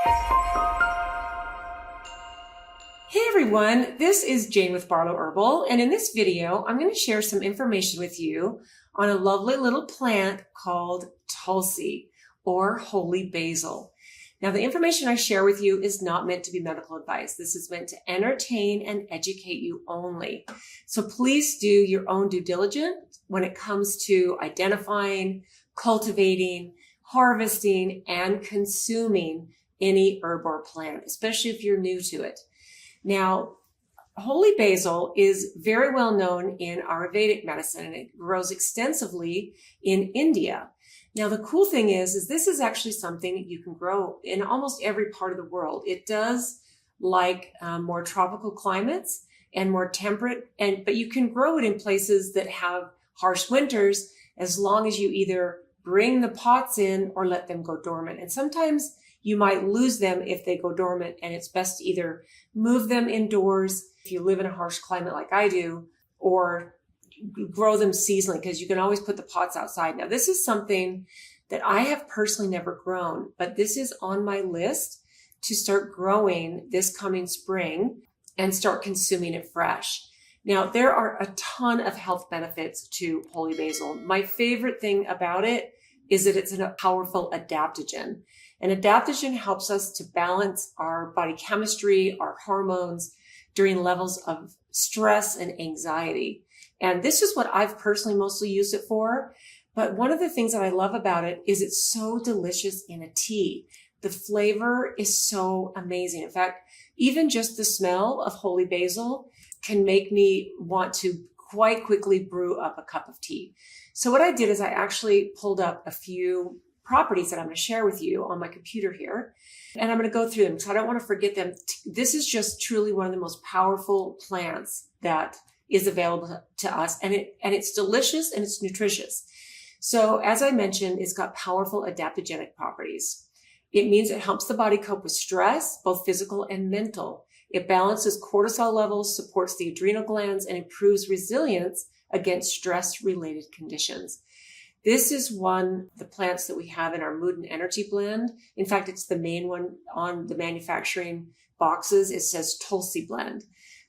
Hey everyone, this is Jane with Barlow Herbal, and in this video, I'm going to share some information with you on a lovely little plant called Tulsi, or Holy Basil. Now, the information I share with you is not meant to be medical advice. This is meant to entertain and educate you only. So please do your own due diligence when it comes to identifying, cultivating, harvesting, and consuming any herb or plant, especially if you're new to it. Now, Holy Basil is very well known in Ayurvedic medicine, and it grows extensively in India. Now, the cool thing is this is actually something that you can grow in almost every part of the world. It does like more tropical climates and more temperate, but you can grow it in places that have harsh winters as long as you either bring the pots in or let them go dormant. And sometimes you might lose them if they go dormant, and it's best to either move them indoors if you live in a harsh climate like I do, or grow them seasonally, because you can always put the pots outside. Now, this is something that I have personally never grown, but this is on my list to start growing this coming spring and start consuming it fresh. Now, there are a ton of health benefits to Holy Basil. My favorite thing about it is that it's a powerful adaptogen. An adaptogen helps us to balance our body chemistry, our hormones during levels of stress and anxiety. And this is what I've personally mostly used it for. But one of the things that I love about it is it's so delicious in a tea. The flavor is so amazing. In fact, even just the smell of Holy Basil can make me want to quite quickly brew up a cup of tea. So what I did is I actually pulled up a few properties that I'm going to share with you on my computer here, and I'm going to go through them because I don't want to forget them. This is just truly one of the most powerful plants that is available to us, and it's delicious and it's nutritious. So as I mentioned, it's got powerful adaptogenic properties. It means it helps the body cope with stress, both physical and mental. It balances cortisol levels, supports the adrenal glands, and improves resilience against stress-related conditions. This is one of the plants that we have in our Mood and Energy blend. In fact, it's the main one on the manufacturing boxes. It says Tulsi blend,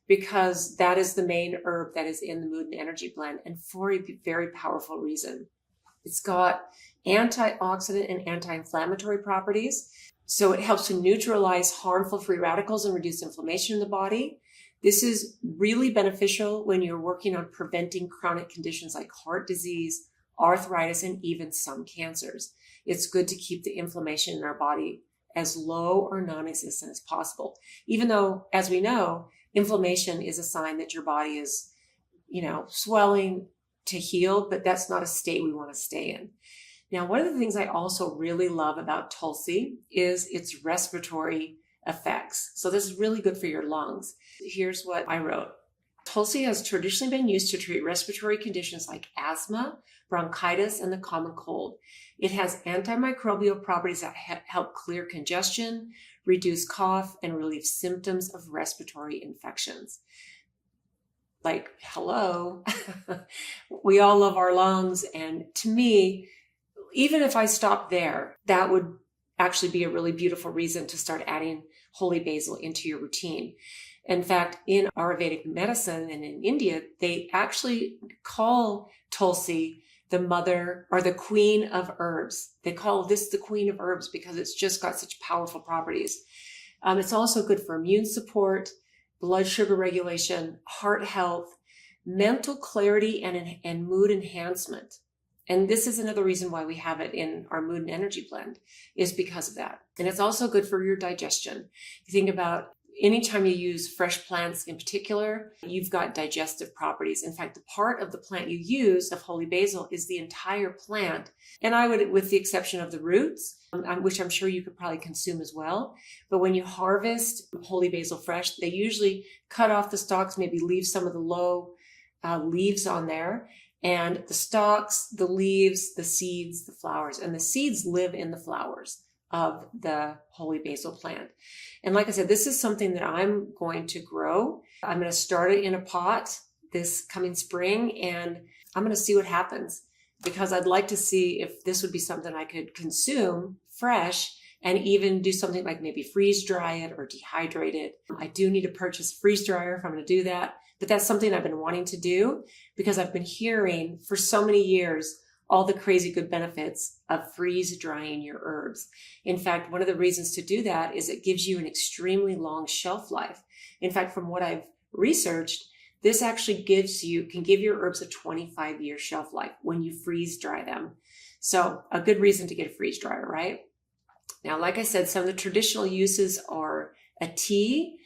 because that is the main herb that is in the Mood and Energy blend, and for a very powerful reason. It's got antioxidant and anti-inflammatory properties. So it helps to neutralize harmful free radicals and reduce inflammation in the body. This is really beneficial when you're working on preventing chronic conditions like heart disease, arthritis, and even some cancers. It's good to keep the inflammation in our body as low or non-existent as possible. Even though, as we know, inflammation is a sign that your body is, swelling to heal, but that's not a state we want to stay in. Now, one of the things I also really love about Tulsi is its respiratory effects. So this is really good for your lungs. Here's what I wrote. Tulsi has traditionally been used to treat respiratory conditions like asthma, bronchitis, and the common cold. It has antimicrobial properties that help clear congestion, reduce cough, and relieve symptoms of respiratory infections. Like, hello, we all love our lungs. And to me, even if I stop there, that would actually be a really beautiful reason to start adding Holy Basil into your routine. In fact, in Ayurvedic medicine and in India, they actually call Tulsi the mother or the queen of herbs. They call this the queen of herbs because it's just got such powerful properties. It's also good for immune support, blood sugar regulation, heart health, mental clarity, and mood enhancement. And this is another reason why we have it in our Mood and Energy blend, is because of that. And it's also good for your digestion. You think about anytime you use fresh plants in particular, you've got digestive properties. In fact, the part of the plant you use of Holy Basil is the entire plant. And I would, with the exception of the roots, which I'm sure you could probably consume as well. But when you harvest Holy Basil fresh, they usually cut off the stalks, maybe leave some of the low leaves on there. And the stalks, the leaves, the seeds, the flowers, and the seeds live in the flowers of the Holy Basil plant. And like I said, this is something that I'm going to grow. I'm going to start it in a pot this coming spring, and I'm going to see what happens, because I'd like to see if this would be something I could consume fresh and even do something like maybe freeze dry it or dehydrate it. I do need to purchase a freeze dryer if I'm going to do that, but that's something I've been wanting to do because I've been hearing for so many years all the crazy good benefits of freeze drying your herbs. In fact, one of the reasons to do that is it gives you an extremely long shelf life. In fact, from what I've researched, this actually can give your herbs a 25-year shelf life when you freeze dry them. So a good reason to get a freeze dryer, right? Now, like I said, some of the traditional uses are a tea.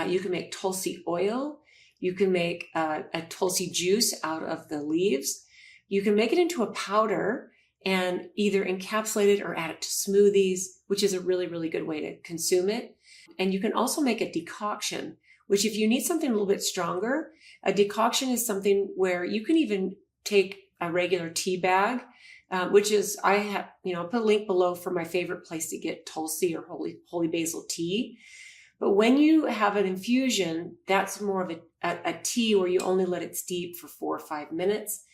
You can make Tulsi oil. You can make a Tulsi juice out of the leaves. You can make it into a powder and either encapsulate it or add it to smoothies, which is a really, really good way to consume it. And you can also make a decoction, which if you need something a little bit stronger, a decoction is something where you can even take a regular tea bag, which is, I'll put a link below for my favorite place to get Tulsi or Holy Basil tea. But when you have an infusion, that's more of a tea where you only let it steep for 4 or 5 minutes.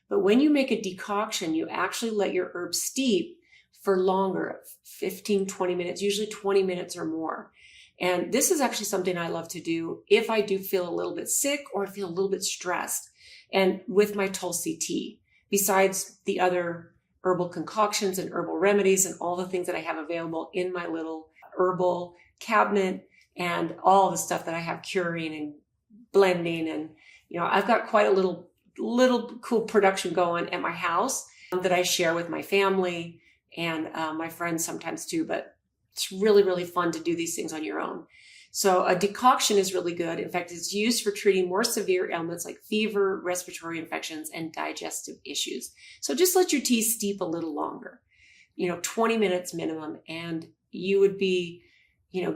But when you make a decoction, you actually let your herbs steep for longer, 15, 20 minutes, usually 20 minutes or more. And this is actually something I love to do if I do feel a little bit sick or feel a little bit stressed, and with my Tulsi tea, besides the other herbal concoctions and herbal remedies and all the things that I have available in my little herbal cabinet and all the stuff that I have curing and blending. And, I've got quite a little cool production going at my house that I share with my family and my friends sometimes too, but it's really, really fun to do these things on your own. So a decoction is really good. In fact, it's used for treating more severe ailments like fever, respiratory infections, and digestive issues. So just let your tea steep a little longer, 20 minutes minimum, and you would be,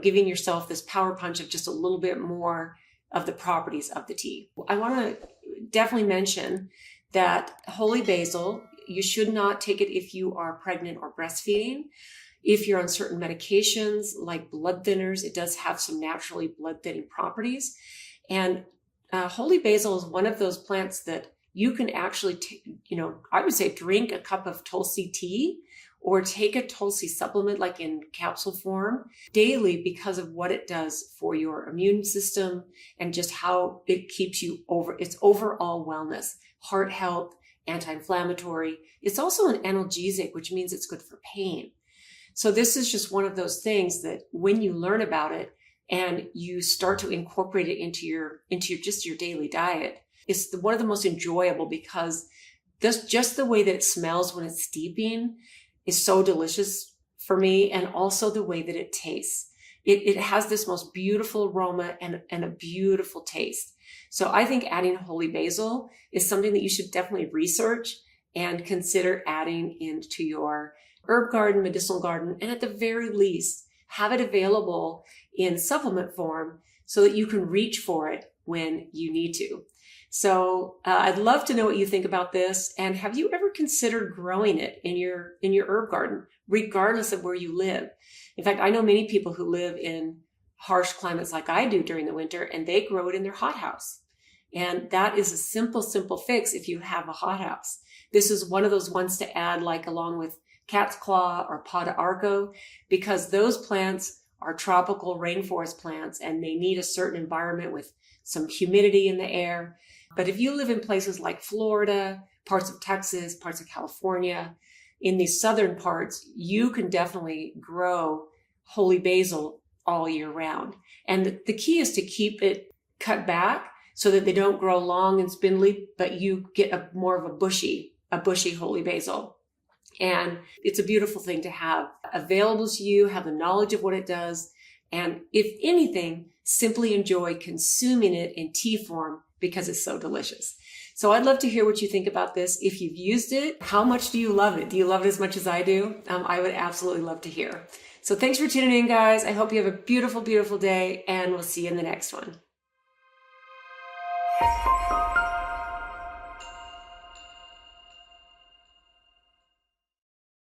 giving yourself this power punch of just a little bit more of the properties of the tea. I want to definitely mention that Holy Basil, you should not take it if you are pregnant or breastfeeding. If you're on certain medications like blood thinners, it does have some naturally blood thinning properties. And Holy Basil is one of those plants that you can actually, I would say drink a cup of Tulsi tea or take a Tulsi supplement like in capsule form daily because of what it does for your immune system and just how it keeps you its overall wellness, heart health, anti-inflammatory. It's also an analgesic, which means it's good for pain. So this is just one of those things that when you learn about it and you start to incorporate it into your daily diet, it's one of the most enjoyable because just the way that it smells when it's steeping is so delicious for me, and also the way that it tastes. It has this most beautiful aroma and a beautiful taste. So I think adding Holy Basil is something that you should definitely research and consider adding into your herb garden, medicinal garden, and at the very least, have it available in supplement form so that you can reach for it when you need to. So I'd love to know what you think about this. And have you ever considered growing it in your herb garden, regardless of where you live? In fact, I know many people who live in harsh climates like I do during the winter, and they grow it in their hothouse. And that is a simple fix if you have a hothouse. This is one of those ones to add like along with cat's claw or pot of arco, because those plants are tropical rainforest plants and they need a certain environment with some humidity in the air. But if you live in places like Florida, parts of Texas, parts of California, in these southern parts, you can definitely grow Holy Basil all year round. And the key is to keep it cut back so that they don't grow long and spindly, but you get more of a bushy Holy Basil. And it's a beautiful thing to have available to you, have the knowledge of what it does, and if anything, simply enjoy consuming it in tea form because it's so delicious. So I'd love to hear what you think about this. If you've used it, how much do you love it? Do you love it as much as I do? I would absolutely love to hear. So thanks for tuning in, guys. I hope you have a beautiful, beautiful day, and we'll see you in the next one.